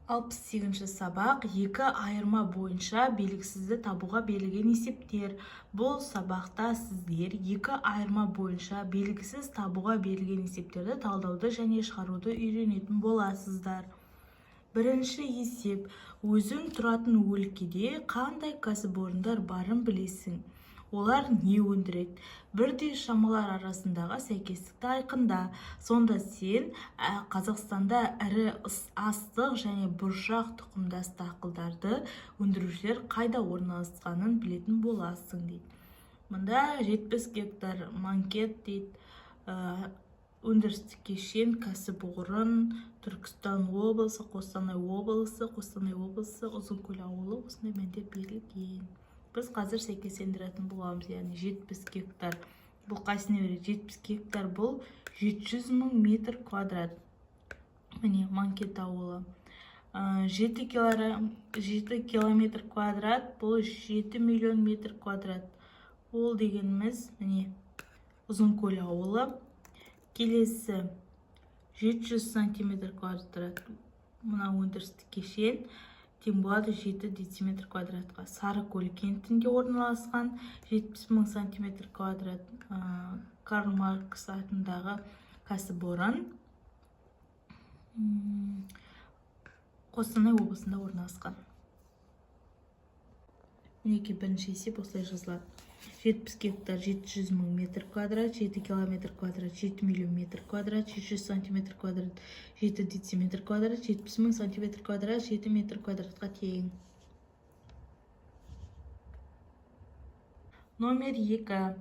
68-ші сабақ екі айырма бойынша белгісізді табуға берілген есептер. Бұл сабақта сіздер екі айырма бойынша белгісіз табуға берілген есептерді талдауды және шығаруды үйренетін боласыздар. Бірінші есеп: өзің тұратын өлкеде қандай кәсіпорындар барын білесің. Олар не өндіреді? Бірдей шамалар арасындағы сәйкестікті айқында. Сонда сен Қазақстанда ірі астық және бұршақ тұқымдас дақылдарды өндірушілер қайда орналасқанын білетін боласың дейді. Мұнда 70 гектар манкет дейді, өндірістік кешен, кәсіпорын, Түркістан облысы, Қостанай облысы, Ұзынкөл ауылы осындай мәндер берілген. Біз қазір сәйкестендіретін боламыз, яғни 70 гектар. Бұл қайсына береді? 70 гектар бұл 700 мың метр квадрат. Міне, манкет ауылы. 7 километр квадрат бұл 7 миллион метр квадрат. Ол дегеніміз, міне, Ұзынкөл ауылы. Келесі 700 сантиметр квадрат. Мына өндірістік кешен тең болады 7 дециметр квадратқа. Сарыкөл кентінде орналасқан 70 мың сантиметр квадрат. Карл Маркс атындағы кәсіпорын Қостанай облысында орналасқан. Мінеки бірінші есеп осылай жазылады. 70 гектар 700 мың метр квадрат, 7 километр квадрат 7 миллион метр квадрат, 700 сантиметр квадрат 7 дециметр квадрат, 70 мың сантиметр квадрат 7 метр квадратқа тең. Номер 2.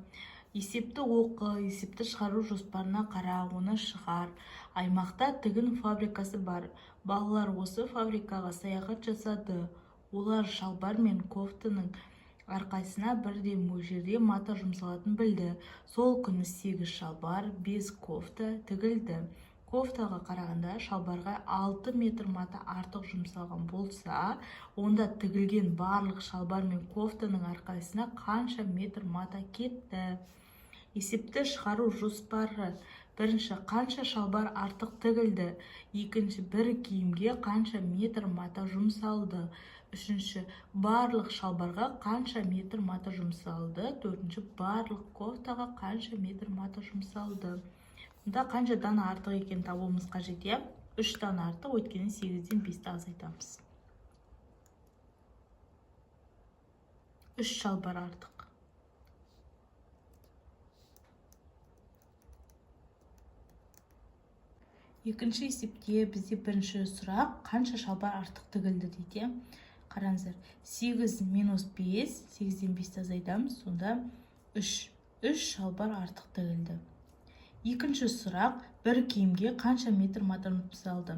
Есепті оқы, есепті шығару жоспарына қара, оны шығар. Аймақта тігін фабрикасы бар. Балалар осы фабрикаға саяхат жасады. Олар шалбар мен кофтаның әрқайсына бірдей мөлшерде мата жұмсалатын білді. Сол күні 8 шалбар, 5 кофта тігілді. Кофтаға қарағанда шалбарға 6 метр мата артық жұмсалған болса, онда тігілген барлық шалбар мен кофтаның әрқайсына қанша метр мата кетті? Есепті шығару жоспары: бірінші, қанша шалбар артық тігілді? Екінші, бір киімге қанша метр мата жұмсалды? Үшінші, барлық шалбарға қанша метр мата жұмсалды? Төртінші, барлық кофтаға қанша метр мата жұмсалды? Мұнда қанша дана артық екен табуымыз қажет, е? 3 дана артық, өйткені 8-ден 5-ті азайтамыз. 3 шалбар артық. Екінші есепте бізде бірінші сұрақ: қанша шалбар артық тігілді дейді. Қараңыздар, 8 минус 5, 8-ден 5-ті азайтамыз, сонда 3 шалбар артық тігілді. Екінші сұрақ: бір киімге қанша метр мата жұмсалды?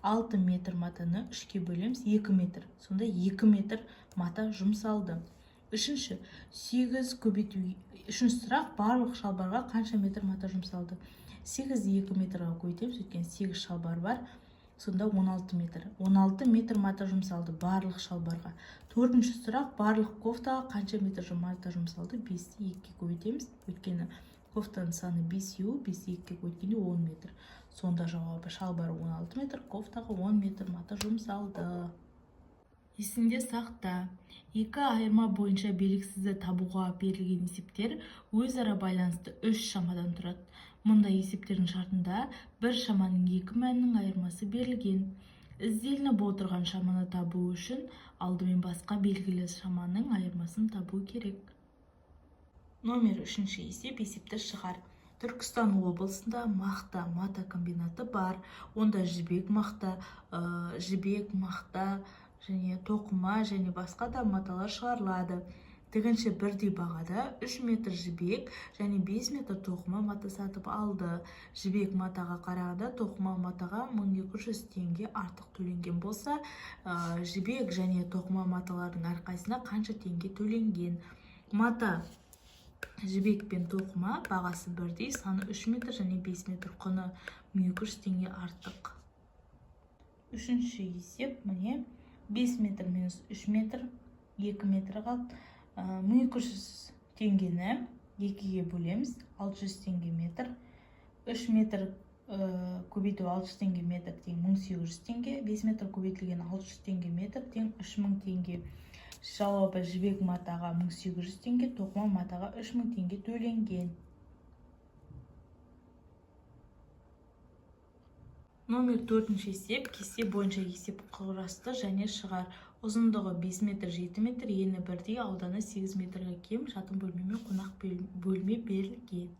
6 метр матаны 3-ке бөлеміз, 2 метр. Сонда 2 метр мата жұмсалды. Үшінші сұрақ: барлық шалбарға қанша метр мата жұмсалды? 8-ді 2 метрға көйтеміз, өйткені 8 шалбар бар. Сонда 16 метр. 16 метр мата жұмсалды барлық шалбарға. Төртінші сұрақ: барлық кофтаға қанша метр мата жұмсалды? 5-ті 2-ке көйтеміз, өйткені кофтаның саны 5 еу, 5-ті 2-ке көйткенде 10 метр. Сонда жауабы: шалбар 16 метр, кофтаға 10 метр мата жұмсалды. Есінде сақта: екі айырма бойынша белгісізді табуға берілген есептер өзара байланысты 3 шамадан тұрады. Мұнда есептердің шартында бір шаманың 2 мәнінің айырмасы берілген. Ізделініп отырған шаманы табу үшін алдымен басқа белгілі шаманың айырмасын табу керек. Номер 3 есеп: есепті шығар. Түркістан облысында мақта мата комбинаты бар. Онда жібек мақта және тоқыма және басқа да маталар шығарылады. Тігінші бірдей бағада 3 метр жібек және 5 метр тоқыма мата сатып алды. Жібек матаға қарағанда тоқыма матаға 1200 теңге артық төленген болса, жібек және тоқыма маталардың әрқайсына қанша теңге төленген? Мата, жібек пен тоқыма бағасы бірдей, саны 3 метр және 5 метр, құны 1200 теңге артық. Үшінші есеп, міне, 5 метр минус 3 метр, 2 метр қалды. 1200 теңгені 2-ге бөлеміз, 600 теңге метр. 3 метр көбейту 600 теңге метр тең 1800 теңге, 5 метр көбейтілген 600 теңге метр тең 3000 теңге. Жауабы жібек матаға 1800 теңге, тоқыма матаға 3000 теңге төленген. Номер 4-ші есеп, кесте бойынша есеп құрасты және шығар. Ұзындығы 5 метр 7 метр, ені бірдей, ауданы 8 метрге кем, жатын бөлме мен қонақ бөлме берілген.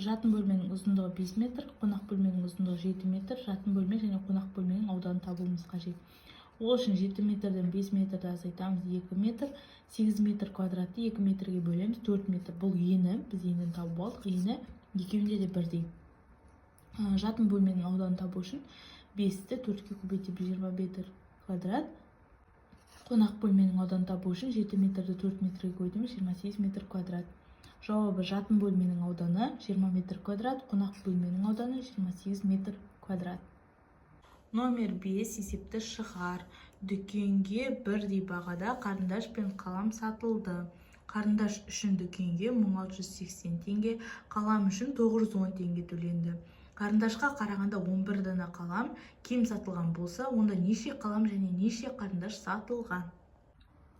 Жатын бөлменің ұзындығы 5 метр, қонақ бөлменің ұзындығы 7 метр, жатын бөлме және қонақ бөлменің ауданы табуымыз қажет. Ол үшін 7 метрден 5 метрді азайтамыз 2 метр, 8 метр квадратты 2 метрге бөлеміз 4 метр. Бұл ені, біз енін табып алдық, ені екеуінде де бірдей. Жатын бөлменің ауданы табу үшін 5-ті 4-ке көбейтіп 20 метр квадрат. Қонақ бөлменің ауданы табу үшін 7 метрді 4 метрге көбейтеміз 28 метр квадрат. Жауабы жатын бөлменің ауданы 20 метр квадрат, қонақ бөлменің ауданы 28 метр квадрат. Номер 5 есепті шығар. Дүкенге бірдей бағада қарындаш пен қалам сатылды. Қарындаш үшін дүкенге 1680 теңге, қалам үшін 910 теңге төленді. Қарындашқа қарағанда 11 дана қалам кем сатылған болса, онда неше қалам және неше қарындаш сатылған?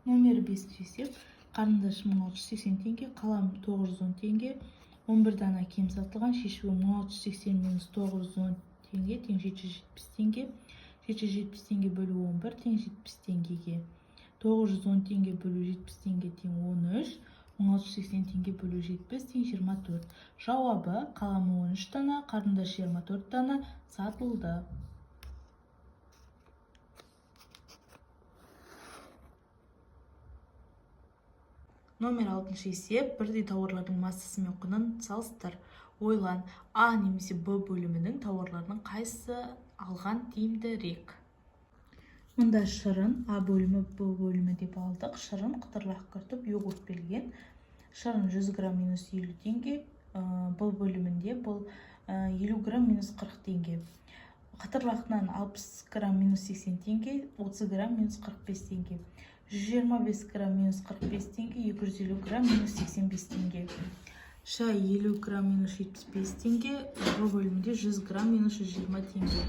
Номер 5 есеп. Қарындаш 1680 теңге, қалам 910 теңге, 11 дана кем сатылған. Шешуі 1680 минус 910 теңге тең 770 теңге. 770 теңге бөлу 11 тең 70 теңгеге. 910 теңге бөлу 70 теңге тең 13. 1680 теңге бөлу 70 тең 24. Жауабы қаламы 13 дана, қарындаш 24 дана сатылды. Номер 6-шы есеп, бірдей тауарлардың массасы мен құнын салыстыр. Ойлан, А немесе Б бөлімінің тауарларының қайсысы алған тиімдірек? Мұнда шырын, А бөлімі, Б бөлімі деп алдық. Шырын, қытырлақ картоп, йогурт берілген. Шырын 100 грамм минус 50 теңге, Б бөлімінде бұл 50 грамм минус 40 теңге. Қытырлақтан 60 грамм минус 80 теңге, 30 грамм минус 45 теңге. 125 грамм минус 45 теңге, 250 грамм минус 85 теңге. Шай 50 грамм минус 75 теңге, Б бөлімінде 100 грамм минус 120 теңге.